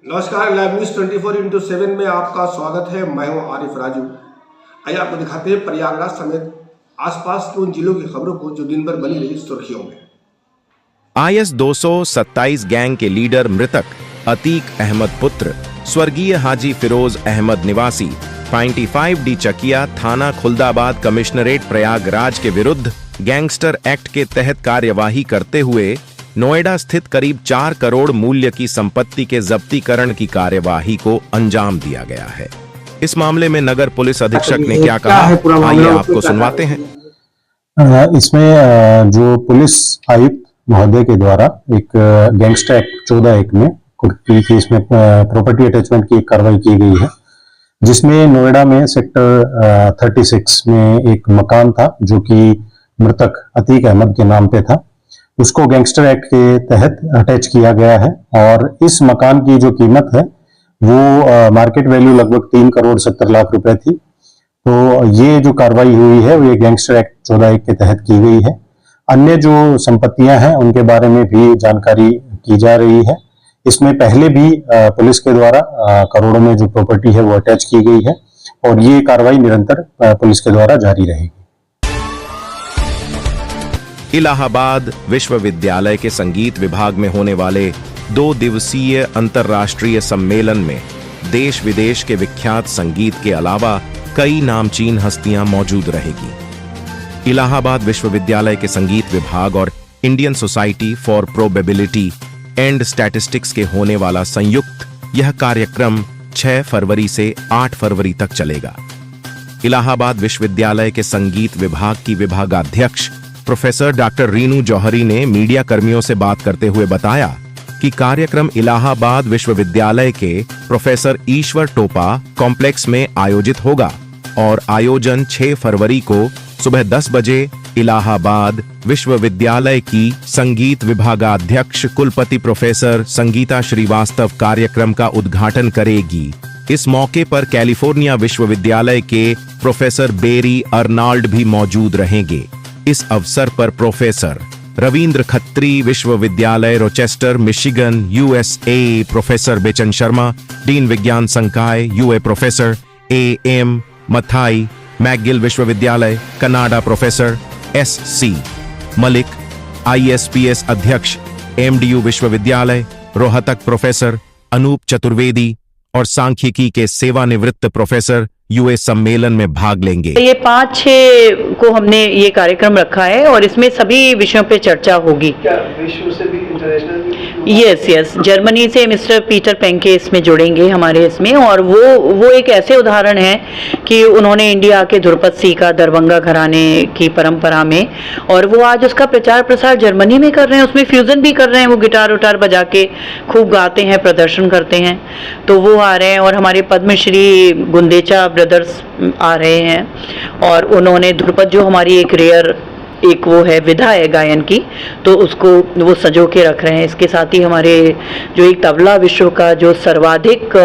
नमस्कार, live news 24/7 में आपका स्वागत है। मैं हूं आरिफ राजू। आइए आपको दिखाते हैं प्रयागराज समेत आसपास के उन जिलों की खबरों को जो दिन भर बनी रही सुर्खियों में। IS 227 गैंग के लीडर मृतक अतीक अहमद पुत्र स्वर्गीय हाजी फिरोज अहमद निवासी 95D चकिया थाना खुलदाबाद कमिश्नरेट प्रयागराज के विरुद्ध गैंगस्टर एक्ट के तहत कार्यवाही करते हुए नोएडा स्थित करीब 4 करोड़ मूल्य की संपत्ति के जब्तीकरण की कार्यवाही को अंजाम दिया गया है। इस मामले में नगर पुलिस अधीक्षक ने क्या कहा, आइए आपको सुनवाते हैं। इसमें जो पुलिस आयुक्त महोदय के द्वारा एक गैंगस्टर एक्ट 14(1) में इसमें प्रॉपर्टी अटैचमेंट की एक कार्रवाई की गई है, जिसमें नोएडा में सेक्टर 36 में एक मकान था जो कि मृतक अतीक अहमद के नाम पे था। उसको गैंगस्टर एक्ट के तहत अटैच किया गया है और इस मकान की जो कीमत है वो मार्केट वैल्यू लगभग 3 करोड़ 70 लाख रुपए थी। तो ये जो कार्रवाई हुई है वो ये गैंगस्टर एक्ट 14(1) के तहत की गई है। अन्य जो संपत्तियां हैं उनके बारे में भी जानकारी की जा रही है। इसमें पहले भी पुलिस के द्वारा करोड़ों में जो प्रॉपर्टी है वो अटैच की गई है और ये कार्रवाई निरंतर पुलिस के द्वारा जारी रहेगी। इलाहाबाद विश्वविद्यालय के संगीत विभाग में होने वाले 2 दिवसीय अंतर्राष्ट्रीय सम्मेलन में देश विदेश के विख्यात संगीत के अलावा कई नामचीन हस्तियां मौजूद रहेगी। इलाहाबाद विश्वविद्यालय के संगीत विभाग और Indian society for probability and statistics के होने वाला संयुक्त यह कार्यक्रम 6 फरवरी से 8 फरवरी तक चलेगा। इलाहाबाद विश्वविद्यालय के संगीत विभाग की विभागाध्यक्ष प्रोफेसर डॉक्टर रीनू जौहरी ने मीडिया कर्मियों से बात करते हुए बताया कि कार्यक्रम इलाहाबाद विश्वविद्यालय के प्रोफेसर ईश्वर टोपा कॉम्प्लेक्स में आयोजित होगा और आयोजन 6 फरवरी को सुबह 10 बजे इलाहाबाद विश्वविद्यालय की संगीत विभागाध्यक्ष कुलपति प्रोफेसर संगीता श्रीवास्तव कार्यक्रम का उद्घाटन करेगी। इस मौके पर कैलिफोर्निया विश्वविद्यालय के प्रोफेसर बेरी अर्नाल्ड भी मौजूद रहेंगे। इस अवसर पर प्रोफेसर रविंद्र खत्री विश्वविद्यालय रोचेस्टर मिशिगन USA प्रोफेसर बेचन शर्मा, डीन विज्ञान संकाय UA professor AM Mathai, McGill विश्वविद्यालय Canada professor SC Malik, ISPS अध्यक्ष MDU विश्वविद्यालय रोहतक प्रोफेसर अनूप चतुर्वेदी और सांख्यिकी के सेवानिवृत्त प्रोफेसर UA सम्मेलन में भाग लेंगे। ये 5-6 को हमने ये कार्यक्रम रखा है और इसमें सभी विषयों पे चर्चा होगी। क्या विश्व से भी इंटरनेशनल? यस, जर्मनी से मिस्टर पीटर पेंके इसमें जुड़ेंगे हमारे इसमें, और वो एक ऐसे उदाहरण है कि उन्होंने इंडिया के ध्रुपद सीखा दरभंगा घराने की परंपरा में, और वो आज उसका प्रचार प्रसार जर्मनी में कर रहे हैं, उसमें फ्यूजन भी कर रहे हैं। वो गिटार उटार बजा के खूब गाते हैं, प्रदर्शन करते हैं, तो वो आ रहे हैं। और हमारे पद्मश्री गुंदेचा ब्रदर्स आ रहे हैं और उन्होंने ध्रुपद जो हमारी एक वो है विधा है गायन की, तो उसको वो सजो के रख रहे हैं। इसके साथ ही हमारे जो एक तबला विश्व का जो सर्वाधिक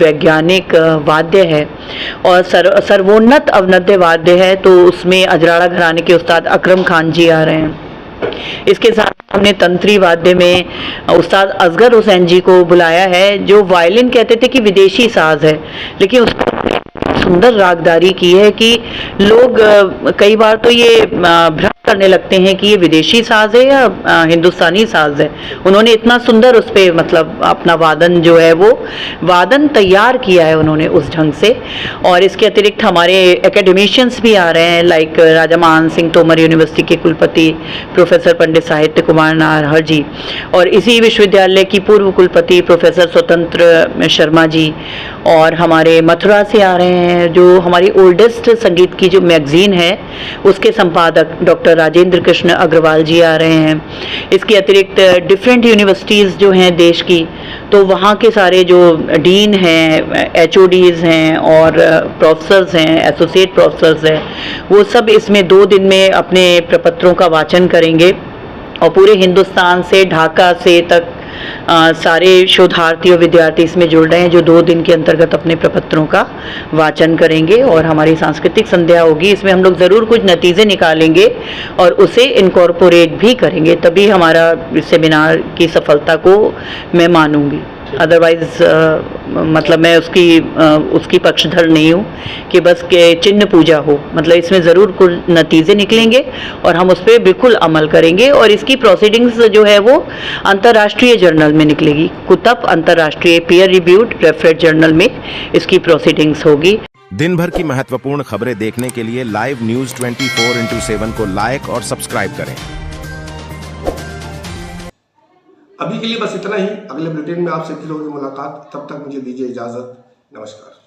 वैज्ञानिक वाद्य है और सर्वोन्नत अवनद्य वाद्य है, तो उसमें अजराड़ा घराने के उस्ताद अकरम खान जी आ रहे हैं। इसके साथ हमने तंत्री वाद्य में उस्ताद असगर हुसैन जी को बुलाया है, जो वायलिन कहते थे कि विदेशी साज है, लेकिन उसको सुंदर रागदारी की है कि लोग कई बार तो ये भ्रम करने लगते हैं कि ये विदेशी साज है या हिंदुस्तानी साज है। उन्होंने इतना सुंदर उस पे मतलब अपना वादन जो है वो वादन तैयार किया है उन्होंने उस ढंग से। और इसके अतिरिक्त हमारे एकेडमिशियंस भी आ रहे हैं, लाइक राजा मान सिंह तोमर यूनिवर्सिटी के कुलपति प्रोफेसर पंडित साहित्य कुमार नाहर जी, और इसी विश्वविद्यालय की पूर्व कुलपति प्रोफेसर स्वतंत्र शर्मा जी, और हमारे मथुरा से आ रहे हैं जो हमारी ओल्डेस्ट संगीत की जो मैगजीन है उसके संपादक डॉक्टर राजेंद्र कृष्ण अग्रवाल जी आ रहे हैं। इसके अतिरिक्त डिफरेंट यूनिवर्सिटीज़ जो हैं देश की, तो वहाँ के सारे जो डीन हैं, HODs हैं और प्रोफेसर्स हैं, एसोसिएट प्रोफेसर्स हैं, वो सब इसमें 2 दिन में अपने प्रपत्रों का वाचन करेंगे। और पूरे हिंदुस्तान से ढाका से तक सारे शोधार्थी और विद्यार्थी इसमें जुड़ रहे हैं, जो 2 दिन के अंतर्गत अपने प्रपत्रों का वाचन करेंगे। और हमारी सांस्कृतिक संध्या होगी, इसमें हम लोग ज़रूर कुछ नतीजे निकालेंगे और उसे इनकॉर्पोरेट भी करेंगे, तभी हमारा सेमिनार की सफलता को मैं मानूंगी। अदरवाइज मतलब मैं उसकी पक्षधर नहीं हूँ कि बस के चिन्ह पूजा हो। मतलब इसमें ज़रूर कुछ नतीजे निकलेंगे और हम उस पर बिल्कुल अमल करेंगे और इसकी प्रोसीडिंग्स जो है वो अंतर्राष्ट्रीय जर्नल में निकलेगी। कुतप अंतर्राष्ट्रीय पीयर रिव्यूड रेफरेड जर्नल में इसकी प्रोसीडिंग्स होगी। दिन भर की महत्वपूर्ण खबरें देखने के लिए लाइव न्यूज 24x7 को लाइक और सब्सक्राइब करें। अभी के लिए बस इतना ही। अगले बुलेटिन में आपसे फिर होगी मुलाकात। तब तक मुझे दीजिए इजाजत। नमस्कार।